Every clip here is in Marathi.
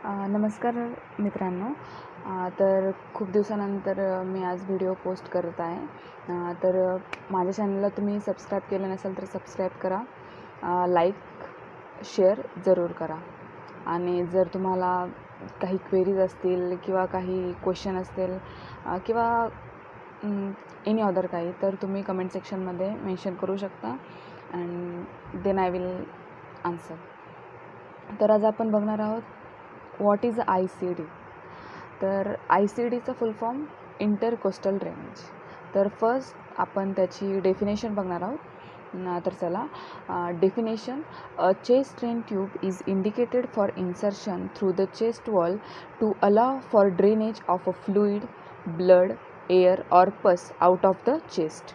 नमस्कार मित्रांनो. तर खूप दिवसानंतर मी आज व्हिडिओ पोस्ट करत आहे. तर माझ्या चॅनलला तुम्ही सबस्क्राईब केलं नसेल तर सबस्क्राईब करा, लाईक शेअर जरूर करा. आणि जर तुम्हाला काही क्वेरीज असतील किंवा काही क्वेश्चन असतील किंवा एनी अदर काही, तर तुम्ही कमेंट सेक्शनमध्ये मेन्शन करू शकता and then I will answer. तर आज आपण बघणार आहोत व्हॉट इज ICD. तर ICDचा फुल फॉर्म इंटरकोस्टल ड्रेनेज. तर फर्स्ट आपण त्याची डेफिनेशन बघणार आहोत. तर चला, definition: a chest drain tube is indicated for insertion through the chest wall to allow for drainage of a fluid, blood, air or pus out of the chest.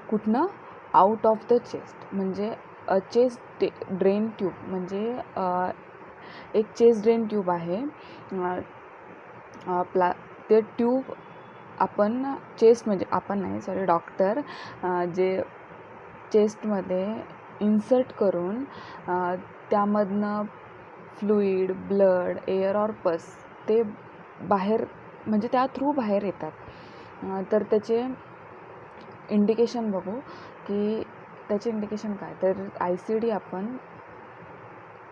कुठनं? Out of the chest. म्हणजे चेस्ट ड्रेन ट्यूब म्हणजे एक चेस्ट ड्रेन ट्यूब आहे. ते ट्यूब आपण चेस्ट म्हणजे आपण नाही, सॉरी, डॉक्टर जे चेस्टमध्ये इन्सर्ट करून त्यामधनं फ्लुइड, ब्लड, एअर ऑर पस ते बाहेर म्हणजे त्या थ्रू बाहेर येतात. तर त्याचे इंडिकेशन बघू की त्याचे इंडिकेशन काय. तर ICD आपण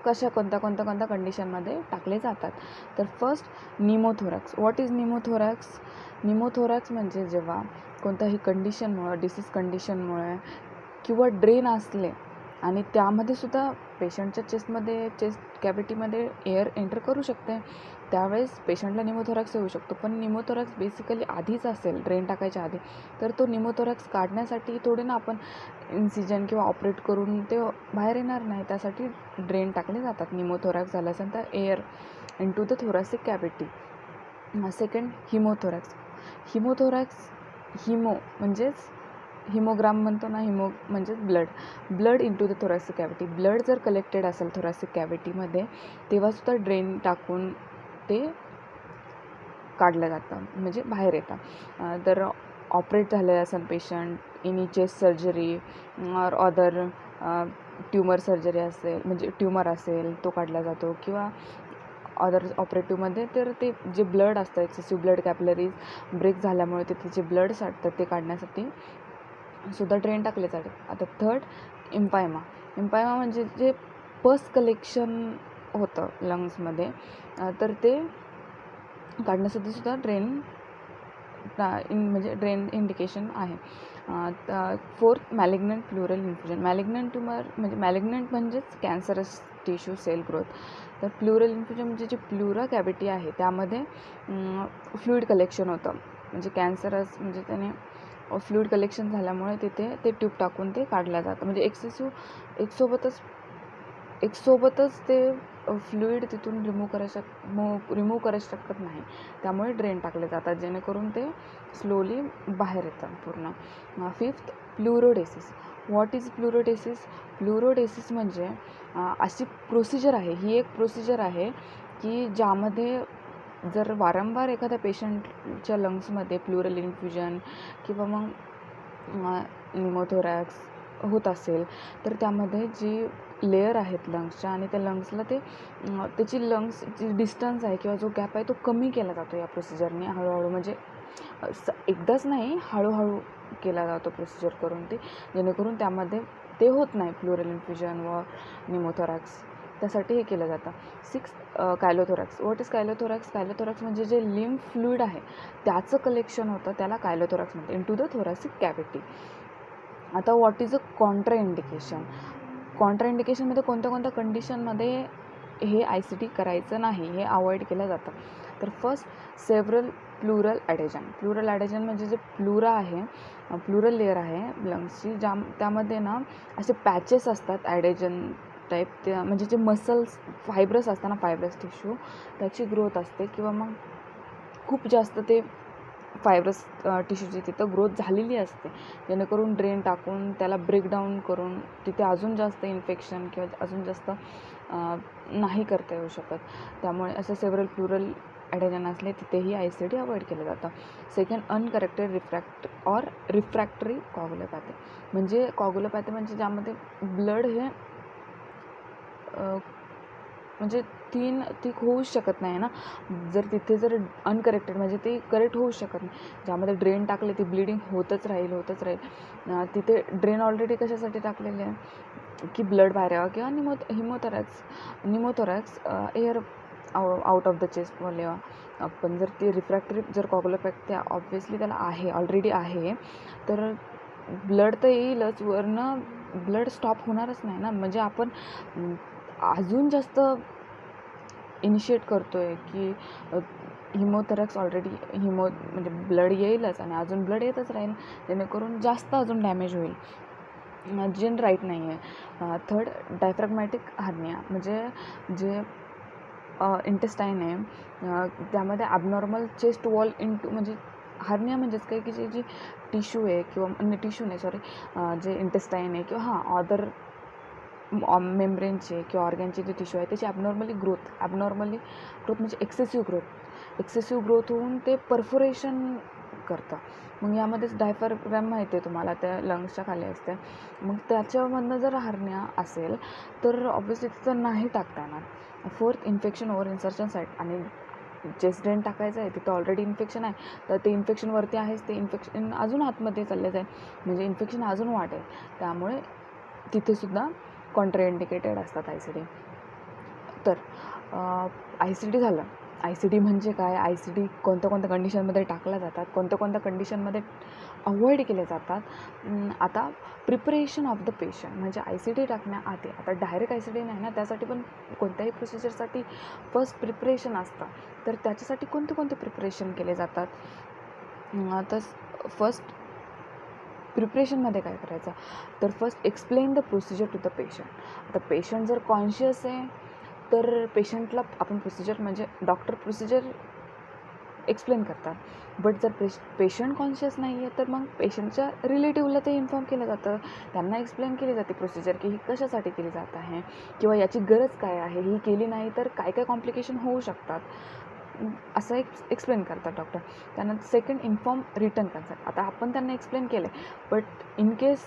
कोणत्या कंडिशनमध्ये टाकले जातात. तर first, pneumothorax. What is pneumothorax? Pneumothorax म्हणजे जेव्हा कोणत्याही कंडिशनमुळे, डिसीज कंडिशनमुळे किंवा ड्रेन असले आणि त्यामध्ये सुद्धा पेशंटच्या चेस्ट कॅव्हिटीमध्ये एअर एंटर करू शकते, त्यावेळेस पेशंटला निमोथोरॅक्स येऊ शकतो. पण निमोथोरॅक्स बेसिकली आधीच असेल, ड्रेन टाकायच्या आधी, तर तो निमोथोरॅक्स काढण्यासाठी थोडे ना आपण इन्सिजन किंवा ऑपरेट करून ते बाहेर येणार नाही, त्यासाठी ड्रेन टाकले जातात. निमोथोरॅक्स झालं असेल तर air into the thoracic cavity. Second, haemothorax. Haemothorax, haemo म्हणजेच हिमोग्राम म्हणतो ना, हिमो म्हणजेच blood into the thoracic cavity. Blood जर कलेक्टेड असेल थोरॅसिक कॅव्हिटीमध्ये, तेव्हासुद्धा ड्रेन टाकून ते काढलं जातं, म्हणजे बाहेर येतं. तर ऑपरेट झालेलं असेल patient, any chest surgery or other tumour surgery असेल, म्हणजे ट्युमर असेल तो काढला जातो, किंवा अदर ऑपरेटिव्हमध्ये तर ते जे ब्लड असतं, एक्सेसिव्ह ब्लड कॅपिलरीज ब्रेक झाल्यामुळे तिथे जे ब्लड साठतं ते काढण्यासाठी सुद्धा ड्रेन टाकले जाते. आता थर्ड, इम्पायमा. इम्पायमा म्हणजे जे पस कलेक्शन होतं लंग्समध्ये, तर ते काढण्यासाठी सुद्धा ड्रेन म्हणजे ड्रेन इंडिकेशन आहे. Fourth, malignant pleural effusion. Malignant म्हणजेच कॅन्सरस टिश्यू सेल ग्रोथ. तर प्लुरल इन्फ्युजन म्हणजे जी प्लुरा कॅव्हिटी आहे त्यामध्ये फ्लुइड कलेक्शन होतं, म्हणजे कॅन्सरस म्हणजे त्याने फ्लुइड कलेक्शन झाल्यामुळे तिथे ते ट्यूब टाकून ते काढलं जातं. म्हणजे एकसोबतच ते फ्लुइड तिथून रिमूव्ह करू शकत नाही, त्यामुळे ड्रेन टाकले जातात, जेणेकरून ते स्लोली बाहेर येतात पूर्ण. Fifth, pleurodesis. What is pleurodesis? Pleurodesis म्हणजे अशी प्रोसिजर आहे, ही एक प्रोसिजर आहे की ज्यामध्ये जर वारंवार एखाद्या पेशंटच्या लंग्समध्ये प्लुरल इन्फ्युजन किंवा मग निमोथोरॅक्स होत असेल, तर त्यामध्ये जी लेयर आहेत लंग्सच्या आणि त्या लंग्सला त्याची लंग्सची डिस्टन्स आहे किंवा जो गॅप आहे तो कमी केला जातो या प्रोसिजरने. हळूहळू म्हणजे एकदाच नाही, हळूहळू केला जातो प्रोसिजर करून, ते जेणेकरून त्यामध्ये ते होत नाही प्लुरल इन्फ्युजन व निमोथोरॅक्स, त्यासाठी हे केलं जातं. Six, chylothorax. What is chylothorax? Chylothorax म्हणजे जे लिम्फ फ्लुइड आहे त्याचं कलेक्शन होतं, त्याला कायलोथोरॅक्स म्हणते, इंटू द थोरॅसिक कॅव्हिटी. आता what is a contraindication? कॉन्ट्रा इंडिकेशनमध्ये कोणत्या कंडिशनमध्ये हे ICD करायचं नाही, हे अवॉइड केलं जातं. तर फर्स्ट, सेव्हरल प्लुरल ॲडेजन. प्लुरल ॲडेजन म्हणजे जे प्लुरा आहे, प्लुरल लेअर आहे लंग्सची, त्यामध्ये ना असे पॅचेस असतात ॲडेजन टाईप, ते म्हणजे जे मसल्स फायब्रस असतात ना, फायब्रस टिश्यू, त्याची ग्रोथ असते, किंवा मग खूप जास्त ते फायब्रस टिश्यूची तिथं ग्रोथ झालेली असते, जेणेकरून ड्रेन टाकून त्याला ब्रेकडाऊन करून तिथे अजून जास्त इन्फेक्शन किंवा अजून जास्त नाही करता येऊ शकत. त्यामुळे असं सेव्हरल प्लुरल ॲडेजन असले तिथेही ICD अवॉइड केलं जातं. Second, uncorrected refractory coagulopathy. म्हणजे कॉग्युलोपॅथी म्हणजे ज्यामध्ये ब्लड हे म्हणजे ती होऊच शकत नाही ना. जर तिथे जर अनकरेक्टेड म्हणजे ती करेक्ट होऊच शकत नाही. ज्यामध्ये ड्रेन टाकले ती ब्लिडिंग होतच राहील. तिथे ड्रेन ऑलरेडी कशासाठी टाकलेले आहे की ब्लड बाहेर यावं किंवा निमोथोरॅक्स एअर आउट ऑफ द चेस्टमध्ये यावं. पण जर ती रिफ्रॅक्टरी जर कॉगुलोपॅथी ऑब्व्हियसली त्याला ऑलरेडी आहे, तर ब्लड तर येईलच, वरनं ब्लड स्टॉप होणारच नाही ना. म्हणजे आपण अजून जास्त इनिशिएट करतो आहे की हिमोथोरॅक्स ऑलरेडी म्हणजे ब्लड येईलच आणि अजून ब्लड येतच राहील, जेणेकरून जास्त अजून डॅमेज होईल, जे राईट नाही आहे. थर्ड, डायफ्रॅगमॅटिक हार्निया म्हणजे जे इंटेस्टाईन आहे त्यामध्ये ॲबनॉर्मल चेस्ट वॉल म्हणजे हार्निया म्हणजेच काय की जी टिश्यू आहे किंवा टिश्यू नाही सॉरी जे इंटेस्टाईन आहे किंवा अदर मेम्ब्रेनचे किंवा ऑर्गॅनचे जे टिश्यू आहे त्याची ॲबनॉर्मली ग्रोथ म्हणजे एक्सेसिव्ह ग्रोथ होऊन ते परफोरेशन करतं. मग यामध्येच डायफ्रॅगम माहिती आहे तुम्हाला, त्या लंग्सच्या खाली असते. मग त्याच्यामधनं जर हार्निया असेल तर ऑब्व्हियसली तिथं नाही टाकता येणार. Fourth, infection over insertion site. आणि चेस्ट ड्रेन टाकायचं आहे, तिथं ऑलरेडी इन्फेक्शन आहे, तर ते इन्फेक्शन वरती आहेच, ते इन्फेक्शन अजून आतमध्ये चालले जाईल, म्हणजे इन्फेक्शन अजून वाढेल. त्यामुळे तिथेसुद्धा कॉन्ट्राइंडिकेटेड असतात ICD. तर ICD झालं. ICD म्हणजे काय, ICD कोणत्या कंडिशनमध्ये टाकल्या जातात, कोणत्या कंडिशनमध्ये अवॉइड केले जातात. आता प्रिपरेशन ऑफ द पेशंट म्हणजे ICD टाकण्याआधी, आता डायरेक्ट ICD नाही ना, त्यासाठी पण कोणत्याही प्रोसिजरसाठी फर्स्ट प्रिपरेशन असतं. तर त्याच्यासाठी कोणते प्रिपरेशन केले जातात. तर फर्स्ट प्रिपरेशनमध्ये काय करायचं, तर first explain the procedure to the patient. आता पेशंट जर कॉन्शियस आहे तर पेशंटला आपण प्रोसिजर म्हणजे डॉक्टर प्रोसिजर एक्सप्लेन करतात. बट जर पेशंट कॉन्शियस नाही आहे तर मग पेशंटच्या रिलेटिव्हला ते इन्फॉर्म केलं जातं, त्यांना एक्सप्लेन केली जाते प्रोसिजर की ही कशासाठी केली जात आहे किंवा याची गरज काय आहे, ही केली नाही तर काय कॉम्प्लिकेशन होऊ शकतात, असं एक्सप्लेन करतात डॉक्टर. त्यानंतर सेकंड, इन्फॉर्म रिटर्न कन्सर्ट. आता आपण त्यांना एक्सप्लेन केलं आहे, but in case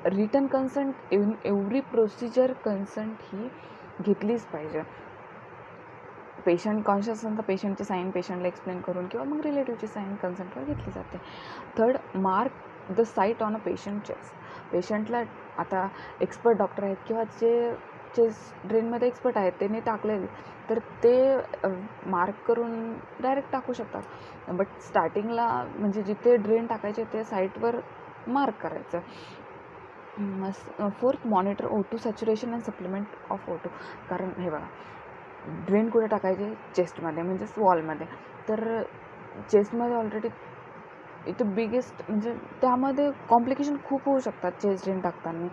written consent every procedure consent ही घेतलीच पाहिजे. पेशंट कॉन्शियस असेल तर पेशंटची साईन पेशंटला एक्सप्लेन करून किंवा मग रिलेटिव्हची साईन कन्सर्टवर घेतली जाते. Third, mark the site on a patient chest. पेशंटला आता एक्सपर्ट डॉक्टर आहेत किंवा जे चेस्ट ड्रेनमध्ये एक्सपर्ट आहेत त्यांनी टाकलेले, तर ते मार्क करून डायरेक्ट टाकू शकतात. बट स्टार्टिंगला म्हणजे जिथे ड्रेन टाकायचे ते साईटवर मार्क करायचं. Fourth, monitor O2 saturation and supplement of O2. कारण हे बघा, ड्रेन कुठे टाकायचे, चेस्टमध्ये म्हणजेच वॉलमध्ये. तर चेस्टमध्ये ऑलरेडी इथं बिगेस्ट म्हणजे त्यामध्ये कॉम्प्लिकेशन खूप होऊ शकतात चेस्ट ड्रेन टाकताना.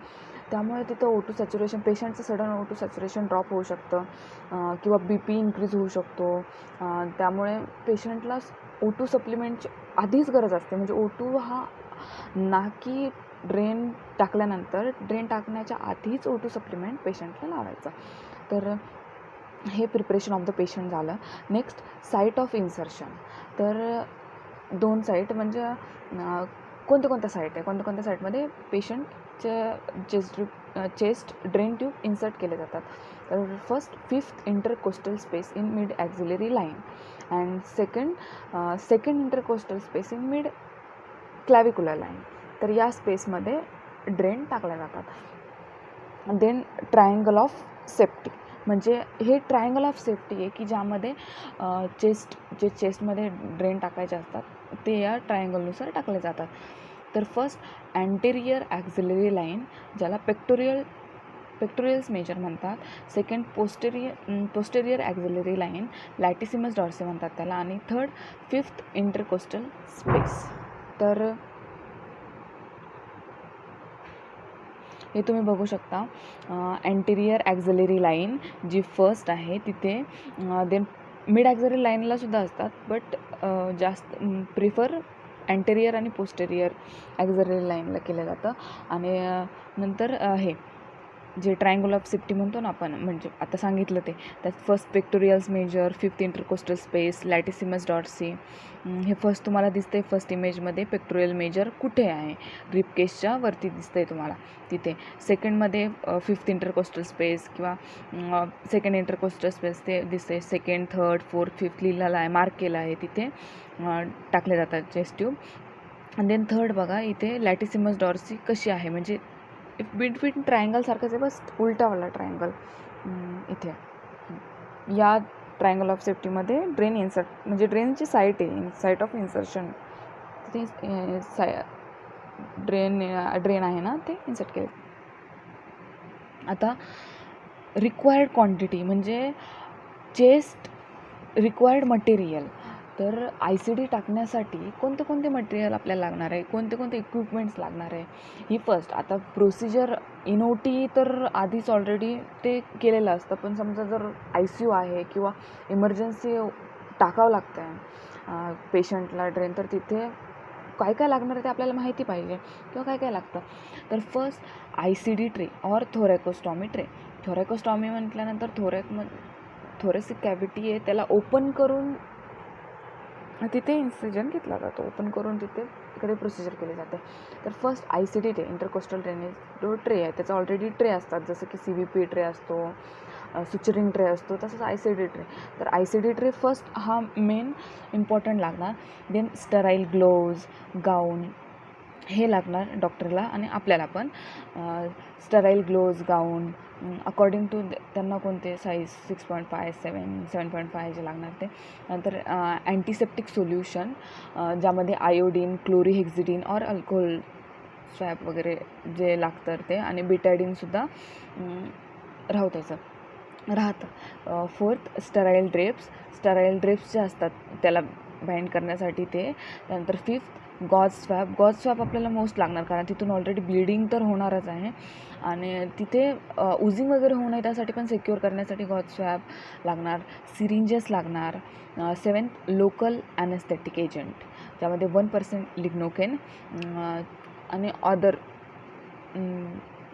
त्यामुळे तिथं O2 सॅच्युरेशन, पेशंटचं सडन O2 सॅच्युरेशन ड्रॉप होऊ शकतं किंवा BP इन्क्रीज होऊ शकतो. त्यामुळे पेशंटला O2 सप्लिमेंटची आधीच गरज असते. म्हणजे O2 हा ना की ड्रेन टाकल्यानंतर, ड्रेन टाकण्याच्या आधीच O2 सप्लिमेंट पेशंटला लावायचं. तर हे प्रिपरेशन ऑफ द पेशंट झालं. Next, site of insertion. तर 2 साईट म्हणजे कोणत्या साईट आहे, कोणत्या साईटमध्ये पेशंटच्या चेस्ट ड्रेन ट्यूब इन्सर्ट केले जातात. तर first, 5th intercostal space in mid axillary line and second intercostal space in mid clavicular line. तर या स्पेसमध्ये ड्रेन टाकल्या जातात. Then triangle of safety. म्हणजे हे ट्रायंगल ऑफ सेफ्टी आहे की ज्यामध्ये चेस्टमध्ये ड्रेन टाकायचे असतात ते या ट्रायंगलनुसार टाकले जातात. तर फर्स्ट, अँटेरियर ॲक्झिलरी लाईन, ज्याला पेक्टोरियल्स मेजर म्हणतात. Second, posterior axillary line, latissimus dorsi म्हणतात त्याला. आणि थर्ड, 5th इंटरकोस्टल स्पेस. तर हे तुम्ही बघू शकता, अँटेरियर ॲक्झिलरी लाईन जी फर्स्ट आहे तिथे. देन मिड ॲक्झिलरी लाईनला सुद्धा असतात, बट जास्त प्रिफर अँटेरियर आणि पोस्टेरियर ॲक्झिलरी लाईनला केलं जातं. आणि नंतर हे जे ट्रायंगल ऑफ सेफ्टी म्हणतो ना आपण, म्हणजे आता सांगितलं ते, त्यात first pectoralis major, fifth intercostal space, latissimus dorsi. हे फर्स्ट तुम्हाला दिसतंय फर्स्ट इमेजमध्ये. पेक्टोरियल मेजर कुठे आहे? रिपकेसच्या वरती दिसतंय तुम्हाला तिथे. सेकंडमध्ये फिफ्थ इंटरकोस्टल स्पेस किंवा सेकंड इंटरकोस्टल स्पेस ते दिसतंय. सेकंड, थर्ड, फोर्थ, फिफ्थ लिहिलेलं आहे, मार्क केलं आहे तिथे, टाकले जातात चेस्ट ट्यूब. आणि देन थर्ड बघा इथे लॅटिसिमस डॉर्सी कशी आहे, म्हणजे बिटवीन ट्रायंगलसारखंच आहे, बस उलटावाला ट्रायंगल इथे. या ट्रायंगल ऑफ सेफ्टीमध्ये ड्रेन इन्सर्ट, म्हणजे ड्रेनची साईट आहे, साईट ऑफ इन्सर्शन, तिथे ड्रेन आहे ना, ते इन्सर्ट केले. आता रिक्वायर्ड क्वांटिटी म्हणजे चेस्ट रिक्वायर्ड मटेरियल. तर ICD टाकण्यासाठी कोणते कोणते मटेरियल आपल्याला लागणार आहे, कोणते कोणते इक्विपमेंट्स लागणार आहे, ही फर्स्ट. आता प्रोसिजर INOT तर आधीच ऑलरेडी ते केलेलं असतं, पण समजा जर ICU आहे किंवा इमर्जन्सी टाकावं लागतं आहे पेशंटला ड्रेन, तर तिथे काय काय लागणार आहे ते आपल्याला माहिती पाहिजे, किंवा काय काय लागतं. तर फर्स्ट ICD ट्रे और थोरॅकोस्टॉमी ट्रे. थोरॅकोस्टॉमी म्हटल्यानंतर थोरॅसिक कॅव्हिटी आहे, त्याला ओपन करून तिथे इन्सिजन घेतला जातो, ओपन करून तिथे इकडे प्रोसिजर केली जाते. तर first ICD tray, intercostal drainage जो ट्रे आहे त्याचा ऑलरेडी ट्रे असतात, जसं की CVP ट्रे असतो, सुचरिंग ट्रे असतो, तसंच ICD ट्रे. तर ICD ट्रे फर्स्ट हा मेन इम्पॉर्टंट लागणार. देन स्टराईल ग्लोव्ज, गाऊन हे लागणार डॉक्टरला आणि आपल्याला पण. Sterile gloves, gown according to त्यांना कोणते साईज 6.5, 7.5 जे लागणार ते. नंतर अँटीसेप्टिक सोल्युशन, ज्यामध्ये आयोडीन, क्लोरीहेक्झिडीन और अल्कोहोल स्वॅब वगैरे जे लागतं ते, आणि बिटायडीनसुद्धा राहतं. फोर्थ स्टराईल ड्रेप्स जे असतात त्याला बाइंड करण्यासाठी ते. त्यानंतर फिफ्थ गॉज स्वॅब आपल्याला मोस्ट लागणार, कारण तिथून ऑलरेडी ब्लिडिंग तर होणारच आहे, आणि तिथे उजिंग वगैरे होऊ नये त्यासाठी पण सिक्युअर करण्यासाठी गॉज स्वॅब लागणार. सिरिंजेस लागणार. सेवन्थ लोकल ॲनेस्थेटिक एजंट, ज्यामध्ये 1% लिग्नोकेन आणि अदर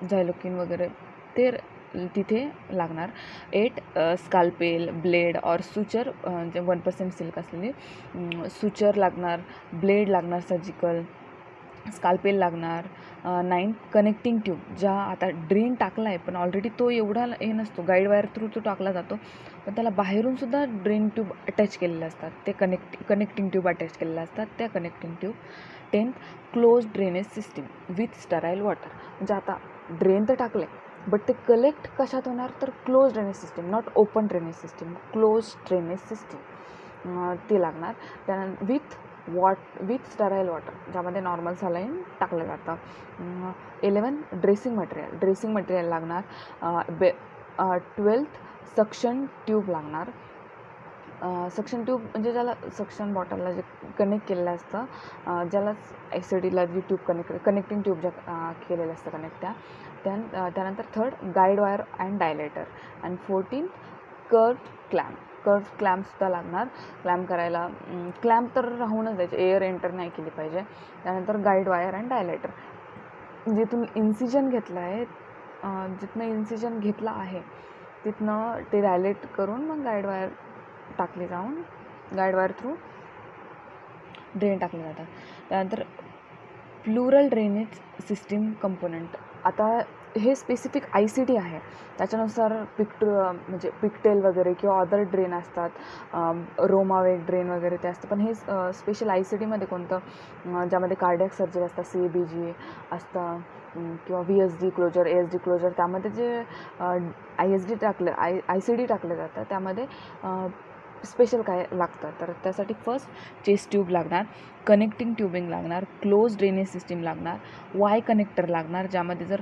झायलोकिन वगैरे ते तिथे लागणार. 8 स्काल्पेल, ब्लेड और सुचर, जे 1% सिल्क असलेली सुचर लागणार, ब्लेड लागणार सर्जिकल, स्काल्पेल लागणार. 9 कनेक्टिंग ट्यूब, ज्या आता ड्रेन टाकला आहे पण ऑलरेडी तो एवढा हे नसतो, गाईड वायर थ्रू तो टाकला जातो, पण त्याला बाहेरूनसुद्धा ड्रेन ट्यूब अटॅच केलेले असतात, ते कनेक्टिंग ट्यूब अटॅच केलेले असतात, त्या connecting tube. 10 close drainage system with sterile water, म्हणजे आता ड्रेन तर टाकले बट ते कलेक्ट कशात होणार, तर close drainage system, not open drainage system, close drainage system ते लागणार. त्यानंतर विथ स्टराईल वॉटर, ज्यामध्ये नॉर्मल सलाईन टाकलं जातं. 11 ड्रेसिंग मटेरियल लागणार. 12th सक्शन ट्यूब लागणार. सक्शन ट्यूब म्हणजे ज्याला सक्शन बॉटलला जे कनेक्ट केलेलं असतं, ज्याला ICDला जी ट्यूब कनेक्टिंग ट्यूब ज्या केलेलं असतं कनेक्ट, त्यानंतर third guide wire and dilator. आणि 14 कर्व्ड क्लॅम्पसुद्धा लागणार. क्लॅम्प करायला, क्लॅम्प तर राहूनच द्यायचे, एअर एंटर नाही केली पाहिजे. त्यानंतर गाईड वायर अँड डायलेटर, जिथून इन्सिजन घेतलं आहे, जिथनं इन्सिजन घेतला आहे तिथनं ते डायलेट करून मग गाईड वायर टाकली जाऊन गाईड वायर थ्रू ड्रेन टाकले जातात. त्यानंतर प्लुरल ड्रेनेज सिस्टीम कंपोनंट, आता हे स्पेसिफिक ICD आहे, त्याच्यानुसार म्हणजे पिकटेल वगैरे किंवा अदर ड्रेन असतात, रोमावेग ड्रेन वगैरे ते असतं, पण हे स्पेशल ICDमध्ये कोणतं, ज्यामध्ये कार्डियक सर्जरी असतात, CABG असतं, किंवा VSD क्लोजर, ASD क्लोजर, त्यामध्ये जे ICD टाकले जातं त्यामध्ये स्पेशल काय लागतं, तर त्यासाठी फर्स्ट चेस्ट ट्यूब लागणार, कनेक्टिंग ट्यूबिंग लागणार, क्लोज ड्रेनेज सिस्टीम लागणार, वाय कनेक्टर लागणार, ज्यामध्ये जर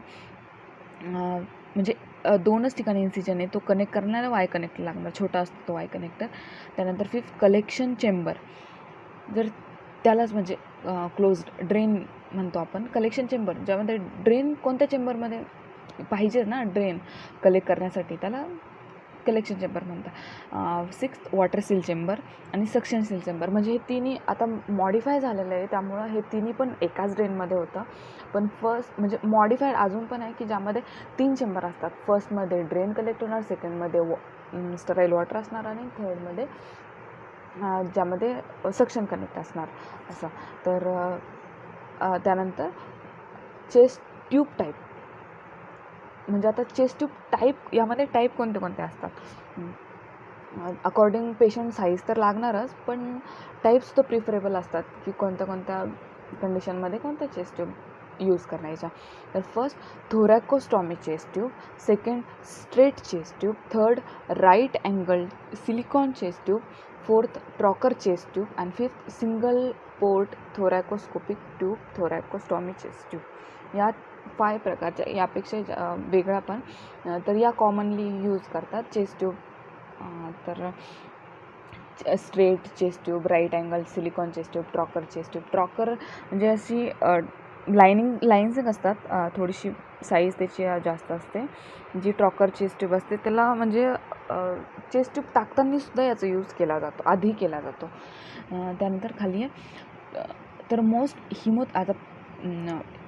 म्हणजे 2च ठिकाणी इन्सिजन आहे, तो कनेक्ट करणारा वाय कनेक्टर लागणार, छोटा असतो तो वाय कनेक्टर. त्यानंतर फिफ्थ कलेक्शन चेंबर, जर त्यालाच म्हणजे क्लोज ड्रेन म्हणतो आपण, कलेक्शन चेंबर, ज्यामध्ये ड्रेन कोणत्या चेंबरमध्ये पाहिजे ना ड्रेन कलेक्ट करण्यासाठी, त्याला कलेक्शन चेंबर म्हणतात, 6th वॉटर सील चेंबर आणि सक्शन सील चेंबर. म्हणजे हे तिन्ही आता मॉडिफाय झालेलं आहे, त्यामुळं हे तिन्ही पण एकाच ड्रेनमध्ये होतं. पण फर्स्ट म्हणजे मॉडिफाईड अजून पण आहे की ज्यामध्ये 3 चेंबर असतात. फर्स्टमध्ये ड्रेन कलेक्ट होणार, सेकंडमध्ये स्टराईल वॉटर असणार आणि थर्डमध्ये ज्यामध्ये सक्शन कनेक्ट असणार असं. तर त्यानंतर चेस्ट ट्यूब टाईप, म्हणजे आता चेस्ट ट्यूब टाईप यामध्ये टाईप कोणते कोणते असतात, अकॉर्डिंग पेशंट साईज तर लागणारच, पण टाईप्स तर प्रिफरेबल असतात की कोणत्या कोणत्या कंडिशनमध्ये कोणत्या चेस्ट ट्यूब यूज करायच्या. तर first thoracostomy chest tube, second straight chest tube, third right angle silicone chest tube, fourth trocar chest tube and fifth single port thoracoscopic tube thoracostomy chest tube. या 5 प्रकारच्या, यापेक्षा वेगळ्या पण, तर या कॉमनली यूज करतात चेस्ट ट्यूब. तर straight chest tube, right angle silicone chest tube, trocar chest tube. Trocar म्हणजे अशी लाईन्स असतात, थोडीशी साईज त्याची जास्त असते. जी ट्रॉकर चेस्ट ट्यूब असते त्याला म्हणजे चेस्ट ट्यूब टाकताना सुद्धा याचा यूज केला जातो, आधी केला जातो. त्यानंतर खाली आहे, तर मोस्ट आता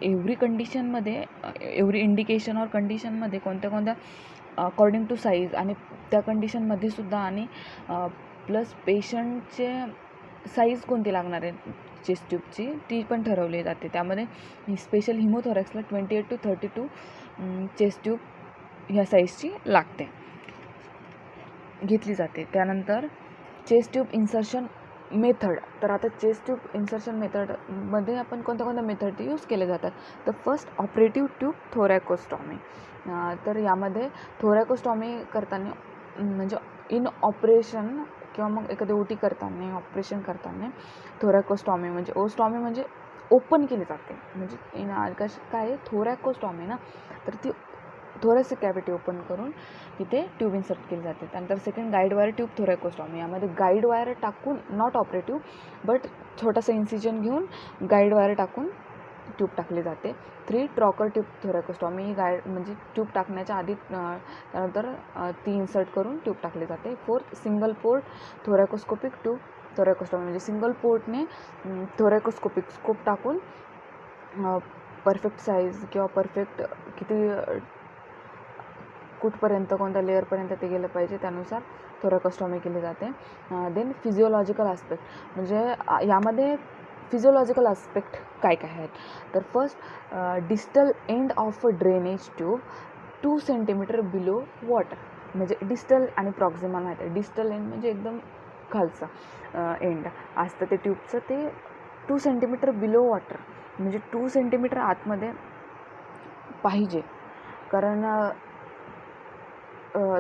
एव्हरी कंडिशनमध्ये, एव्हरी इंडिकेशन और कंडिशनमध्ये कोणत्या कोणत्या अकॉर्डिंग टू साईज आणि त्या कंडिशनमध्ये सुद्धा, आणि प्लस पेशंटचे साईज कोणती लागणार आहे चेस्ट ट्यूबची ती पण ठरवली जाते. त्यामध्ये स्पेशल हिमोथोरॅक्सला 28 to 32 चेस्ट ट्यूब ह्या साईजची घेतली जाते. त्यानंतर चेस्ट ट्यूब इन्सर्शन मेथड. तर आता चेस्ट ट्यूब इन्सर्शन मेथडमध्ये आपण कोणत्या कोणत्या मेथड यूज केले जातात. तर फर्स्ट ऑपरेटिव्ह ट्यूब थोरॅकोस्टॉमी. तर यामध्ये थोरॅकोस्टॉमी करताना म्हणजे इन ऑपरेशन किंवा मग एखादी ओटी करताना, ऑपरेशन करताना थोरॅकोस्टॉमी म्हणजे ओस्टॉमी म्हणजे ओपन केली जाते. म्हणजे काय थोरॅकोस्टॉमी ना, तर ती थोरॅसिक कॅव्हिटी ओपन करून तिथे ट्यूब इन्सर्ट केली जाते. त्यानंतर सेकंड गाईड वायर ट्यूब थोरॅकोस्टॉमी. यामध्ये गाईड वायर टाकून, नॉट ऑपरेटिव्ह बट छोटासा इन्सिजन घेऊन गाईड वायर टाकून ट्यूब टाकली जाते. 3 ट्रॉकर ट्यूब थोरॅकोस्टॉमी. ही म्हणजे ट्यूब टाकण्याच्या आधी त्यानंतर ती इन्सर्ट करून ट्यूब टाकली जाते. 4th single port thoracoscopic tube thoracostomy. म्हणजे सिंगल पोर्टने थोरॅकोस्कोपिक स्कोप टाकून परफेक्ट साईज किंवा परफेक्ट किती कुठपर्यंत, कोणत्या लेअरपर्यंत ते गेलं पाहिजे त्यानुसार थोरॅकोस्टॉमी केली जाते. Then physiological aspect. म्हणजे यामध्ये फिजिओलॉजिकल आस्पेक्ट काय काय आहेत. तर first distal end of a drainage tube 2 centimetre below water. म्हणजे डिस्टल आणि प्रॉक्झिमल माहिती आहे. डिस्टल एंड म्हणजे एकदम खालचं एंड असतं ते ट्यूबचं, ते 2 सेंटीमीटर बिलो वॉटर म्हणजे 2 सेंटीमीटर आतमध्ये पाहिजे. कारण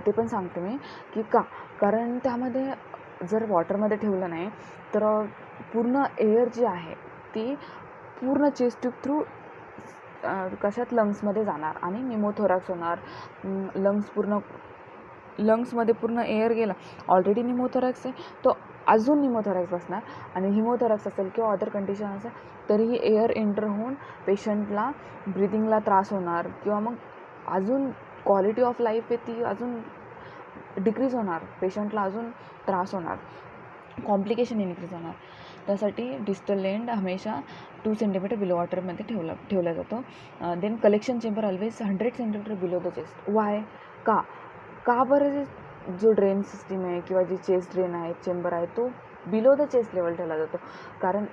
ते पण सांगते मी की का, कारण त्यामध्ये जर वॉटरमध्ये ठेवलं नाही तर पूर्ण एअर जी आहे ती पूर्ण चेस्ट ट्यूब थ्रू कशात लंग्समध्ये जाणार आणि निमोथोरॅक्स होणार. लंग्समध्ये पूर्ण एअर गेला, ऑलरेडी निमोथोरॅक्स आहे तो अजून निमोथोरॅक्स बसणार, आणि हिमोथोरॅक्स असेल किंवा अदर कंडिशन असेल तरीही एअर एंटर होऊन पेशंटला ब्रिदिंगला त्रास होणार, किंवा मग अजून क्वालिटी ऑफ लाईफ आहे ती अजून डिक्रीज होणार, पेशंटला अजून त्रास होणार, कॉम्प्लिकेशन इन्क्रीज होणार. त्यासाठी डिस्टल एंड हमेशा 2 सेंटीमीटर बिलो वॉटरमध्ये ठेवला जातो. Then collection chamber always 100 centimetre below the chest. Why, का बरं जो ड्रेन सिस्टीम आहे किंवा जी चेस्ट ड्रेन आहे, चेंबर आहे, तो बिलो द चेस्ट लेवल ठेवला जातो. कारण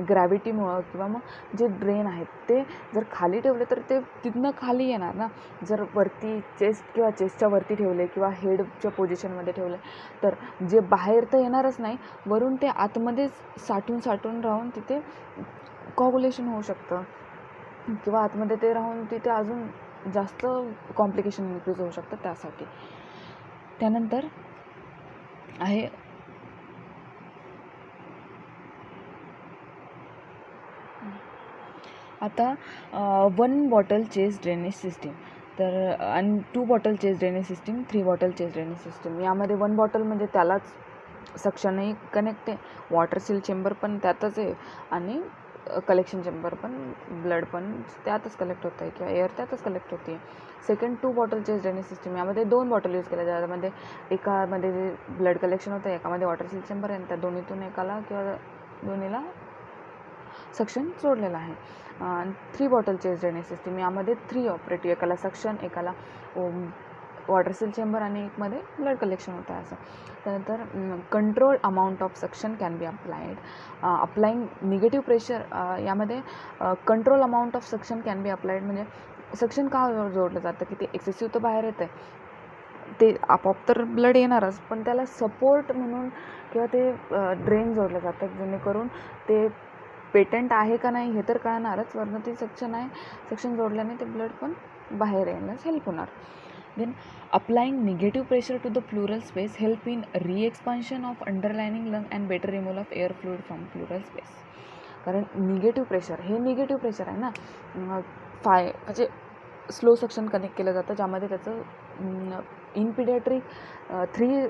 ग्रॅव्हिटीमुळं किंवा मग जे ड्रेन आहेत ते जर खाली ठेवले तर ते तिथनं खाली येणार ना. जर वरती चेस्ट किंवा चेस्टच्या वरती ठेवले किंवा हेडच्या पोझिशनमध्ये ठेवले तर जे बाहेर तर येणारच नाही, वरून ते आतमध्येच साठून राहून तिथे कॉग्युलेशन होऊ शकतं, किंवा आतमध्ये ते राहून तिथे अजून जास्त कॉम्प्लिकेशन इन्क्रीज होऊ शकतं. त्यासाठी त्यानंतर आहे आता 1 बॉटल चेस्ट ड्रेनेज सिस्टीम. तर आणि 2 bottle chest drainage system, 3 bottle chest drainage system. यामध्ये 1 बॉटल म्हणजे त्यालाच सक्शनही कनेक्ट आहे, वॉटर सील चेंबर पण त्यातच आहे, आणि कलेक्शन चेंबर पण, ब्लड पण त्यातच कलेक्ट होतं आहे किंवा एअर त्यातच कलेक्ट होते. Second 2 bottle chest drainage system, यामध्ये 2 बॉटल यूज केल्या जातात. त्यामध्ये एकामध्ये जे ब्लड कलेक्शन होतं, एकामध्ये वॉटर सील चेंबर आहे, त्या दोन्हीतून एकाला किंवा दोन्हीला सक्शन जोडलेलं आहे. 3 बॉटल चेस्ट ड्रेनेज सिस्टीम, यामध्ये 3 ऑपरेटिव्ह, एकाला सक्शन, एकाला वॉटर सील चेंबर आणि एकमध्ये ब्लड कलेक्शन होतं आहे असं. त्यानंतर control amount of suction can be applied. Applying negative pressure, यामध्ये control amount of suction can be applied, म्हणजे सक्शन का जोडलं जातं की ते एक्सेसिव्ह तर बाहेर येतं आहे, ते आपोआप तर ब्लड येणारच, पण त्याला सपोर्ट म्हणून किंवा ते ड्रेन जोडलं जातं, जेणेकरून ते पेटंट आहे का नाही हे तर कळणारच, वरनं ते सक्शन जोडल्याने ते ब्लड पण बाहेर यायलाच हेल्प होणार. Then applying negative pressure to the pleural space help in reexpansion of underlining lung and better removal of air fluid from pleural space. कारण निगेटिव्ह प्रेशर, हे निगेटिव्ह प्रेशर आहे ना, म्हणजे स्लो सक्शन कनेक्ट केलं जातं, ज्यामध्ये त्याचं इन पिडियाट्रिक 3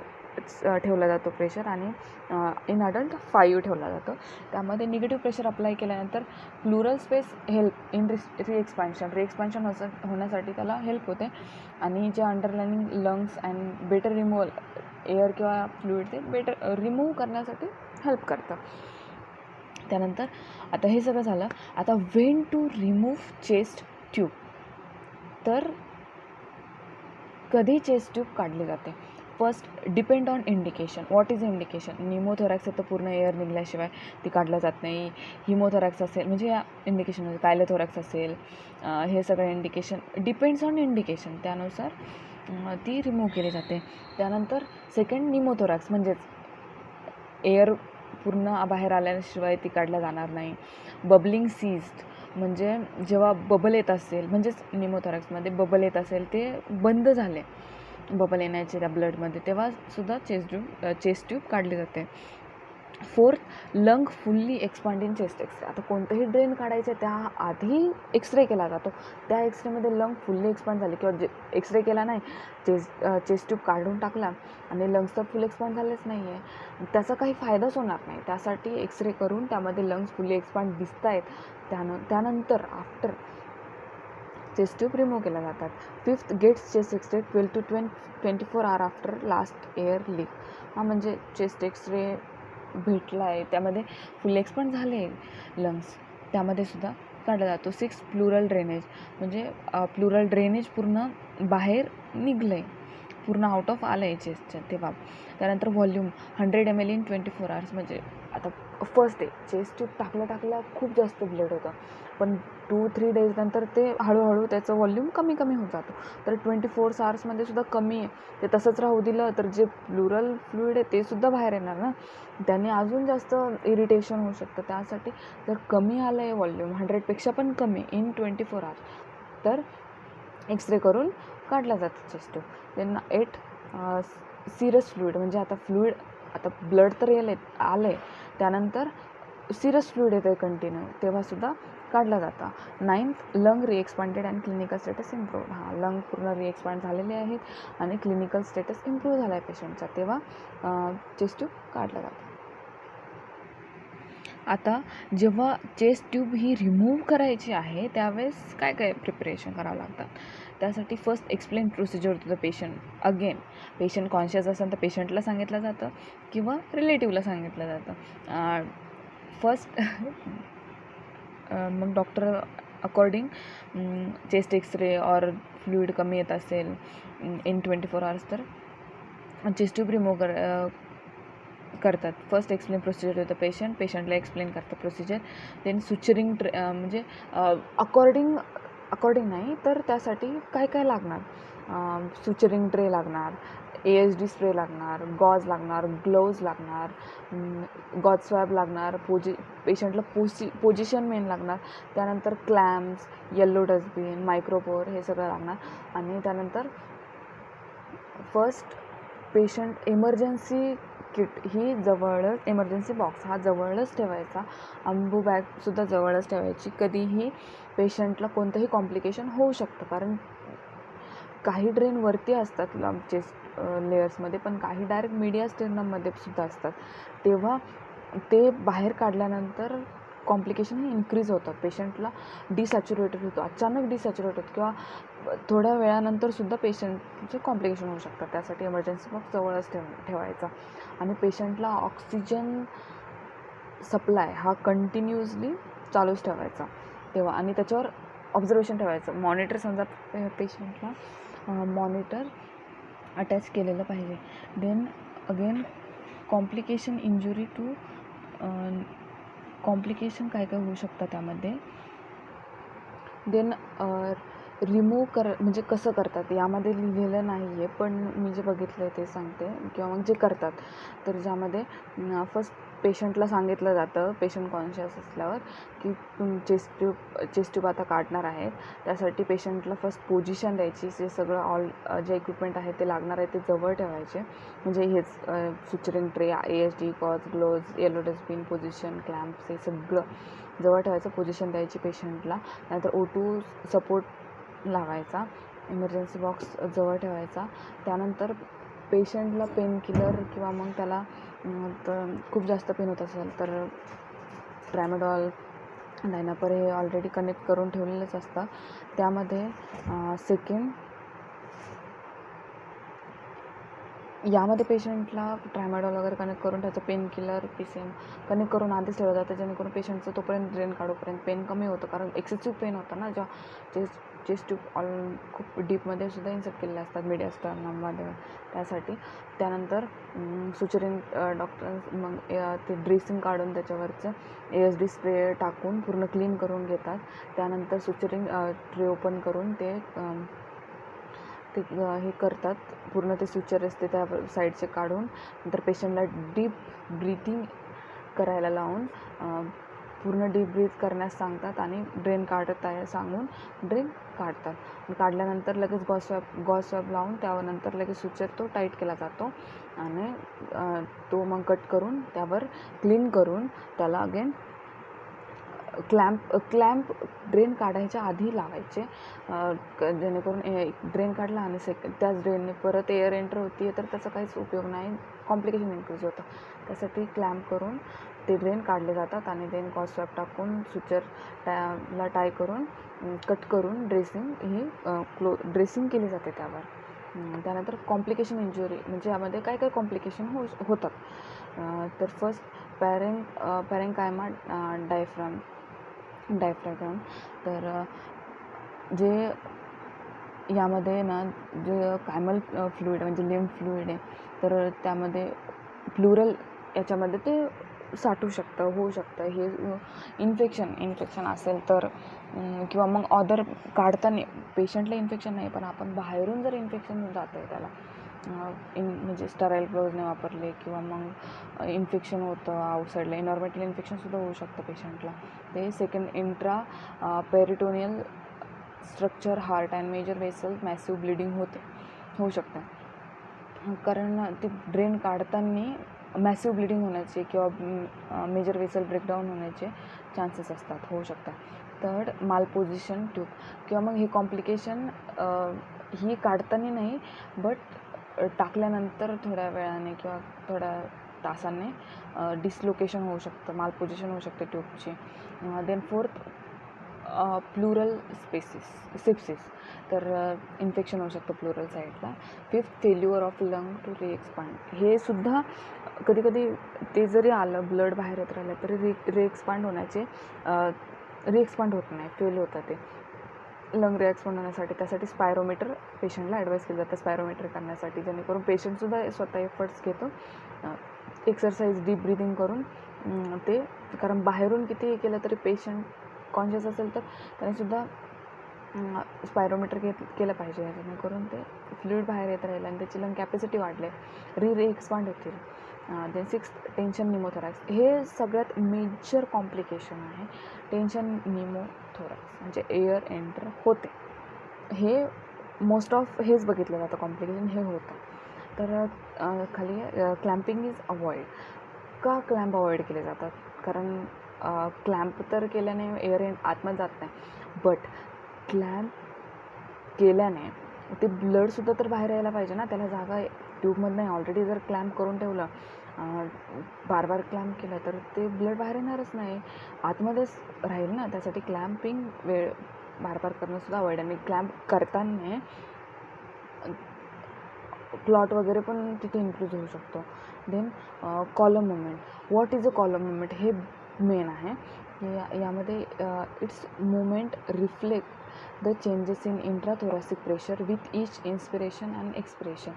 ठेवला जातो प्रेशर आणि इन अडल्ट 5 ठेवला जातो. त्यामध्ये निगेटिव्ह प्रेशर अप्लाय केल्यानंतर pleural space help in reexpansion होण्यासाठी त्याला हेल्प होते आणि जे underlining lungs and better removal air किंवा फ्लुइड ते बेटर रिमूव्ह करण्यासाठी हेल्प करतं. त्यानंतर आता हे सगळं झालं. आता when to remove chest tube, तर कधी चेस्ट ट्यूब काढली जाते. First depend on indication. What is indication? Pneumothorax तर पूर्ण एअर निघल्याशिवाय ती काढल्या जात नाही. हिमोथोरॅक्स असेल म्हणजे या इंडिकेशन, पायलोथोरॅक्स असेल, हे सगळं इंडिकेशन डिपेंड्स ऑन इंडिकेशन, त्यानुसार ती रिमूव्ह केली जाते. त्यानंतर सेकंड निमोथोरॅक्स, म्हणजेच एअर पूर्ण बाहेर आल्याशिवाय ती काढल्या जाणार नाही. बबलिंग सीज्ड, म्हणजे जेव्हा बबल येत असेल, म्हणजेच निमोथोरॅक्समध्ये बबल येत असेल, ते बंद झाले बबल येण्याचे त्या ब्लडमध्ये, तेव्हासुद्धा चेस्ट ट्यूब काढली जाते. Fourth, lung fully expand in chest X-ray. आता कोणतंही ड्रेन काढायचं त्याआधी एक्सरे केला जातो. त्या एक्सरेमध्ये लंग फुल्ली एक्सपांड झाली किंवा एक्सरे केला नाही, चेस्ट ट्यूब काढून टाकला आणि लंग्स तर फुल एक्सपांड झालेच नाही आहे, त्याचा काही फायदाच होणार नाही. त्यासाठी एक्सरे करून त्यामध्ये लंग्स फुल्ली एक्सपांड दिसत आहेत, त्यानंतर आफ्टर चेस्ट ट्यूब रिमूव्ह केल्या जातात. Fifth, gets chest X-ray 12 to 24 hours after last air leak. म्हणजे चेस्ट एक्सरे भेटला आहे, त्यामध्ये फुल एक्सपांड झाले लंग्स, त्यामध्ये सुद्धा काढला जातो. 6, प्लुरल ड्रेनेज, म्हणजे प्लुरल ड्रेनेज पूर्ण बाहेर निघलं आहे, पूर्ण आउट ऑफ आलं आहे चेस्टच्या तेव्हा. त्यानंतर व्हॉल्यूम 100 ml इन 24 hours, म्हणजे आता फर्स्ट डे चेस्ट ट्यूब टाकल्या खूप जास्त ब्लड होतं, पण 2-3 days नंतर ते हळूहळू त्याचं व्हॉल्यूम कमी होत जातो. तर 24 hours सुद्धा कमी आहे. ते तसंच राहू दिलं तर जे प्लुरल फ्लुइड आहे ते सुद्धा बाहेर येणार ना, त्याने अजून जास्त इरिटेशन होऊ शकतं. त्यासाठी जर कमी आलं आहे व्हॉल्यूम 100पेक्षा पण कमी इन 24 hours, तर एक्सरे करून काढला जातं चेस्ट ट्यूब. त्यांना 8, सिरस फ्लुइड, म्हणजे आता ब्लड तर आलं आहे, त्यानंतर सिरस फ्लुइड येतं आहे कंटिन्यू, तेव्हासुद्धा काढला जाता. 9th, lung reexpanded and clinical status improve. Lung पूर्ण रिएक्सपांड झालेले आहेत आणि क्लिनिकल स्टेटस इम्प्रूव्ह झाला आहे पेशंटचा, तेव्हा चेस्ट ट्यूब काढला जातो. आता जेव्हा चेस्ट ट्यूब ही रिमूव्ह करायची आहे त्यावेळेस काय प्रिपरेशन करावं लागतात. त्यासाठी first explain procedure to the patient. Again patient conscious असेल तर पेशंटला सांगितलं जातं किंवा रिलेटिव्हला सांगितलं जातं. फर्स्ट मग डॉक्टर अकॉर्डिंग चेस्ट एक्सरे और फ्लुइड कमी येत असेल इन 24 hours तर चेस्ट ट्यूब रिमूव्ह करतात. First explain procedure to the पेशंटला एक्सप्लेन करतात प्रोसिजर. देन सुचरिंग म्हणजे अकॉर्डिंग नाही तर त्यासाठी काय लागणार, सुचरिंग ट्रे लागणार, AHD स्प्रे लागणार, गॉज लागणार, ग्लोव्ज लागणार, गॉज स्वॅब लागणार, पेशंटला पोझिशन मेन लागणार, त्यानंतर क्लॅम्प्स, येल्लो डस्टबिन, मायक्रोपोर हे सगळं लागणार. आणि त्यानंतर फर्स्ट पेशंट इमर्जन्सी किट ही जवळच, इमर्जन्सी बॉक्स हा जवळच ठेवायचा, अंबू बॅगसुद्धा जवळच ठेवायची. कधीही पेशंटला कोणतंही कॉम्प्लिकेशन होऊ शकतं, कारण काही ड्रेन वरती असतात चेस्ट लेयर्समध्ये, पण काही डायरेक्ट मीडिया स्टेर्नममध्ये सुद्धा असतात, तेव्हा ते बाहेर काढल्यानंतर कॉम्प्लिकेशन हे इन्क्रीज होतात. पेशंटला डिसॅच्युरेटेड होतो, अचानक डिसॅच्युरेट होतं किंवा थोड्या वेळानंतरसुद्धा पेशंटचे कॉम्प्लिकेशन होऊ शकतात. त्यासाठी इमर्जन्सी बॉक्स जवळच ठेवायचा आणि पेशंटला ऑक्सिजन सप्लाय हा कंटिन्युअसली चालूच ठेवायचा तेव्हा आणि त्याच्यावर ऑब्झर्वेशन ठेवायचं. मॉनिटर समजा पेशंटला मॉनिटर अटॅच केलेलं पाहिजे. Then again complication injury to complication काय काय होऊ शकतं त्यामध्ये. देन रिमूव्ह म्हणजे कसं करतात यामध्ये लिहिलेलं नाही आहे, पण मी जे बघितलं आहे ते सांगते किंवा मग जे करतात. तर ज्यामध्ये फर्स्ट पेशंटला सांगितलं जातं, पेशंट कॉन्शियस असल्यावर की चेस्ट ट्यूब आता काढणार आहेत. त्यासाठी पेशंटला फर्स्ट पोझिशन द्यायची. जे सगळं जे इक्विपमेंट आहे ते लागणार आहे ते जवळ ठेवायचे. म्हणजे हेच suturing tray, ASD, gauze, gloves, yellow dustbin, position, clamps हे सगळं जवळ ठेवायचं. पोझिशन द्यायची पेशंटला. नंतर O2 सपोर्ट लावायचा. इमर्जन्सी बॉक्स जवळ ठेवायचा. त्यानंतर पेशंटला पेन किलर किंवा मग त्याला तर खूप जास्त पेन होत असेल तर ट्रॅमेडॉल, डायनापर हे ऑलरेडी कनेक्ट करून ठेवलेलंच असतं. त्यामध्ये यामध्ये पेशंटला ट्रॅमेडॉल वगैरे कनेक्ट करून त्याचं पेन किलर PCM कनेक्ट करून आधीच ठेवलं जातं, जेणेकरून पेशंटचं तोपर्यंत ड्रेन काढूपर्यंत पेन कमी होतं. कारण एक्सेसिव्ह पेन होतं ना, चेस्ट ट्यूब खूप डीपमध्ये सुद्धा इन्सर्ट केलेले असतात मिडियास्टर्नममध्ये, त्यासाठी. त्यानंतर सुचरिंग डॉक्टर मग ते ड्रेसिंग काढून त्याच्यावरचं ASD स्प्रे टाकून पूर्ण क्लीन करून घेतात. त्यानंतर सुचरिंग ट्रे ओपन करून ते हे करतात. पूर्ण ते सुचर असते त्या साईडचे काढून नंतर पेशंटला डीप ब्रीथिंग करायला लावून पूर्ण डीप ब्रीथ करण्यास सांगतात आणि ड्रेन काढत आहे सांगून ड्रेन काढतात. काढल्यानंतर लगेच गॉस स्वॅब लावून त्यानंतर लगेच सुचर तो टाईट केला जातो आणि तो मग कट करून त्यावर क्लीन करून त्याला अगेन क्लॅम्प ड्रेन काढायच्या आधी लावायचे, जेणेकरून ड्रेन काढला आणि त्याच ड्रेनने परत एअर एंटर होती तर त्याचा काहीच उपयोग नाही, कॉम्प्लिकेशन इन्क्रीज होतं. त्यासाठी क्लॅम्प करून ते ड्रेन काढले जातात आणि देन गॉस स्वॅब टाकून सुचरला टाय करून कट करून ड्रेसिंग केली जाते त्यावर. त्यानंतर कॉम्प्लिकेशन इंजुरी म्हणजे यामध्ये काय काय कॉम्प्लिकेशन होतात. तर फर्स्ट पॅरेंकायमा डायफ्रॅगम. तर जे यामध्ये ना जे कायमल फ्लुइड म्हणजे लिम्फ फ्लुइड आहे तर त्यामध्ये प्लुरल याच्यामध्ये ते साठू शकतं, होऊ शकतं. हे इन्फेक्शन असेल तर किंवा मग ऑदर काढताना पेशंटला इन्फेक्शन नाही पण आपण बाहेरून जर इन्फेक्शन जातं आहे त्याला म्हणजे स्टराईल ग्लोव्ज नाही वापरले किंवा मग इन्फेक्शन होतं आउटसाईडला, एन्व्हायरमेंटल इन्फेक्शनसुद्धा होऊ शकतं पेशंटला. ते second intra peritoneal structure, heart and major vessels massive bleeding होऊ शकतं. कारण ते ड्रेन काढताना मॅसिव्ह ब्लिडिंग होण्याचे किंवा मेजर वेसल ब्रेकडाऊन होण्याचे चान्सेस असतात, होऊ शकतात. थर्ड मालपोझिशन ट्यूब किंवा मग हे कॉम्प्लिकेशन ही काढताना नाही बट टाकल्यानंतर थोड्या वेळाने किंवा थोड्या तासाने डिसलोकेशन होऊ शकतं, मालपोझिशन होऊ शकते ट्यूबची. देन फोर्थ प्लुरल सेप्सिस, तर इन्फेक्शन होऊ शकतं प्लुरल साईडला. Fifth failure of lung to reexpand. हे सुद्धा कधी ते जरी आलं ब्लड बाहेर येत राहिलं तरी रिएक्सपांड होत नाही, फेल होतं ते लंग रिएक्सपांड होण्यासाठी. त्यासाठी स्पायरोमीटर पेशंटला ॲडवाईस केलं जातं स्पायरोमीटर करण्यासाठी, जेणेकरून पेशंटसुद्धा स्वतः एफर्ट्स घेतो एक्सरसाइज डीप ब्रिदिंग करून ते. कारण बाहेरून किती केलं तरी पेशंट कॉन्शियस असेल तर त्यानेसुद्धा स्पायरोमीटर केलं पाहिजे, जेणेकरून ते फ्लुइड बाहेर येत राहील आणि त्याची लंग कॅपॅसिटी वाढले, रिएक्सपांड होतील. Then sixth tension pneumothorax. हे सगळ्यात मेजर कॉम्प्लिकेशन आहे. टेन्शन निमोथोरॅक्स म्हणजे एअर एंटर होते, हे मोस्ट ऑफ हेच बघितलं जातं कॉम्प्लिकेशन हे होतं. तर खाली क्लॅम्पिंग इज अवॉइड. का क्लॅम्प अवॉइड केले जातात? कारण क्लॅम्प तर केल्याने एअर आतमध्ये जात नाही, बट क्लॅम्प केल्याने ते ब्लडसुद्धा तर बाहेर यायला पाहिजे ना, त्याला जागा ट्यूबमधनं नाही. ऑलरेडी जर क्लॅम्प करून ठेवलं, बार बार क्लॅम्प केलं तर ते ब्लड बाहेर येणारच नाही, आतमध्येच राहील ना. त्यासाठी क्लॅम्पिंग बार बार करणंसुद्धा अवॉइड. आणि क्लॅम्प करताना क्लॉट वगैरे पण तिथे इन्क्लूज होऊ शकतो. Then column movement. What is a column movement हे मेन आहे. यामध्ये its movement reflect the changes in intrathoracic pressure with each inspiration and expiration.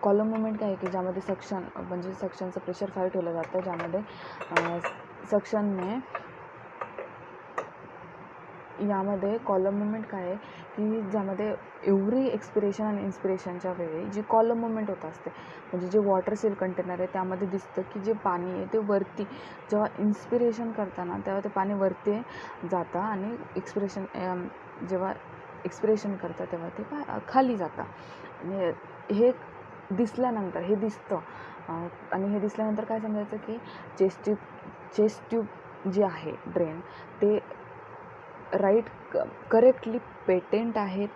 Column movement काय आहे की ज्यामध्ये सक्शन म्हणजे सक्शनचं प्रेशर 5 ठेवलं जातं, ज्यामध्ये सक्शनने यामध्ये कॉलम मुवमेंट काय आहे की ज्यामध्ये एव्हरी एक्सपिरेशन आणि इन्स्पिरेशनच्या वेळी जी कॉलम मुवमेंट होत असते, म्हणजे जे वॉटर सील कंटेनर आहे त्यामध्ये दिसतं की जे पाणी आहे ते वरती जेव्हा इन्स्पिरेशन करताना तेव्हा ते पाणी वरती जातं आणि जेव्हा एक्सपिरेशन करतं तेव्हा ते खाली जातं. आणि हे दिसल्यानंतर हे दिसतं आणि हे दिसल्यानंतर काय समजायचं की चेस्ट ट्यूब जे आहे ड्रेन ते राईट करेक्टली पेटेंट आहेत,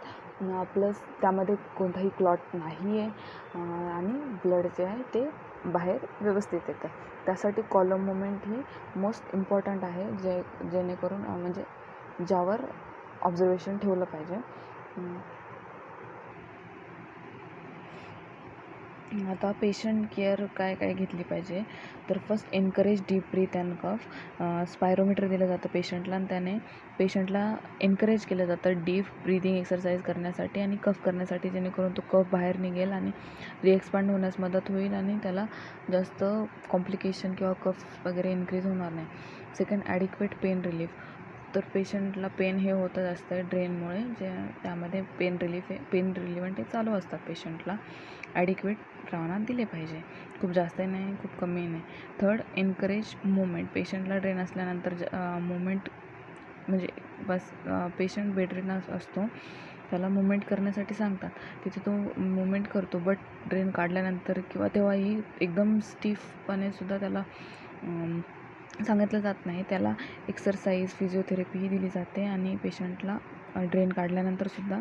प्लस त्यामध्ये कोणताही क्लॉट नाही आहे आणि ब्लड जे आहे ते बाहेर व्यवस्थित येतं. त्यासाठी कॉलम मुवमेंट ही मोस्ट इम्पॉर्टंट आहे, जेणेकरून म्हणजे ज्यावर ऑब्झर्वेशन ठेवलं पाहिजे. आता पेशंट केअर काय काय घेतली पाहिजे, तर first encourage deep breath and cough. Spirometer दिलं जातं पेशंटला आणि त्याने पेशंटला एनकरेज केलं जातं डीप ब्रीदिंग एक्सरसाइज करण्यासाठी आणि कफ करण्यासाठी, जेणेकरून तो कफ बाहेर निघेल आणि रिएक्सपांड होण्यास मदत होईल आणि त्याला जास्त कॉम्प्लिकेशन किंवा कफ वगैरे इन्क्रीज होणार नाही. Second, adequate pain relief. तर पेशंटला पेन हे होतच असतं ड्रेनमुळे, जे त्यामध्ये पेन रिलिव्हंट हे चालू असतात पेशंटला. ॲडिक्वेट प्रमाणात दिले पाहिजे, खूप जास्त नाही खूप कमी नाही. Third, encourage movement. पेशंटला ड्रेन असल्यानंतर मुवमेंट म्हणजे बस पेशंट बेडरिडन असतो त्याला मुवमेंट करण्यासाठी सांगतात, तिथे तो मुवमेंट करतो. बट ड्रेन काढल्यानंतर किंवा तेव्हाही एकदम स्टिफपणे सुद्धा त्याला सांगितलं जात नाही. त्याला एक्सरसाइज फिजिओथेरपी ही दिली जाते आणि पेशंटला ड्रेन काढल्यानंतरसुद्धा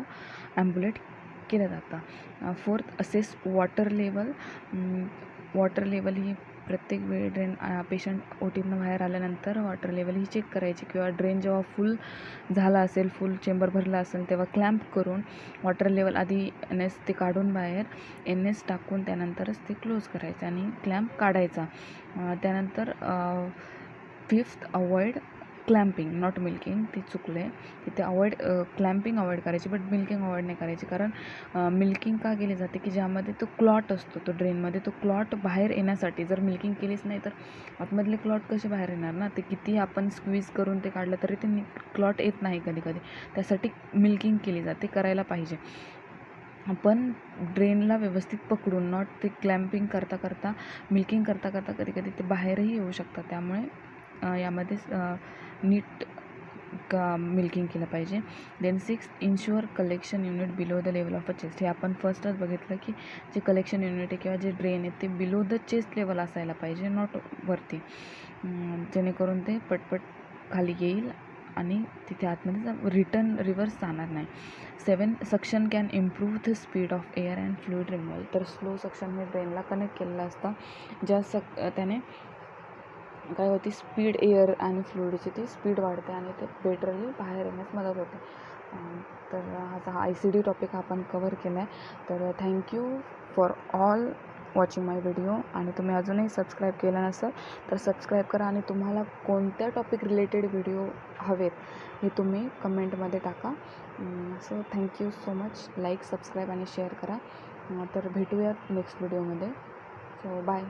ॲम्ब्युलेट केलं जातं. Fourth, assess water level. Water level ही प्रत्येक वेळी पेशंट ओटीतनं बाहेर आल्यानंतर वॉटर लेवल ही चेक करायची, किंवा ड्रेन जेव्हा फुल झाला असेल, फुल चेंबर भरला असेल, तेव्हा क्लॅम्प करून वॉटर लेवल आधी NS ते काढून बाहेर NS टाकून त्यानंतरच ते क्लोज करायचं आणि क्लॅम्प काढायचा. त्यानंतर fifth, avoid clamping not milking. ते चुकले तिथे. क्लॅम्पिंग अवॉइड करायची बट मिल्किंग अवॉइड नाही करायची, कारण मिल्किंग का केली जाते की ज्यामध्ये तो क्लॉट असतो, तो ड्रेनमध्ये तो क्लॉट बाहेर येण्यासाठी. जर मिल्किंग केलीच नाही तर आतमधले क्लॉट कसे बाहेर येणार ना, ते किती आपण स्क्वीज करून ते काढलं तरी ते क्लॉट येत नाही कधी कधी. त्यासाठी मिल्किंग केली जाते, करायला पाहिजे. पण ड्रेनला व्यवस्थित पकडून, नॉट ते क्लॅम्पिंग करता करता मिल्किंग करता करता कधी कधी ते बाहेरही येऊ शकतात. त्यामुळे यामध्ये नीट मिल्किंग केलं पाहिजे. Then sixth, ensure collection unit below the level of a chest. हे आपण फर्स्टच बघितलं की जे कलेक्शन युनिट आहे किंवा जे ड्रेन आहे ते बिलो द चेस्ट लेवल असायला पाहिजे, नॉट वरती, जेणेकरून ते पटपट खाली येईल आणि तिथे आतमध्ये रिव्हर्स जाणार नाही. 7, suction can improve the speed of air and fluid removal. तर स्लो सक्शन हे ड्रेनला कनेक्ट केलेलं असतं, त्याने काय होती, स्पीड एअर आणि फ्लुइडची ती स्पीड वाढते आणि ते बेटरली बाहेर येण्यास मदत होते. तर हा ICD टॉपिक आपण कवर केला आहे. तर thank you for all watching my video. आणि तुम्ही अजूनही सबस्क्राईब केलं नसेल तर सबस्क्राईब करा आणि तुम्हाला कोणत्या टॉपिक रिलेटेड व्हिडिओ हवेत हे तुम्ही कमेंटमध्ये टाका. So thank you so much. Like, subscribe आणि शेअर करा. तर भेटूयात नेक्स्ट व्हिडिओमध्ये. So bye.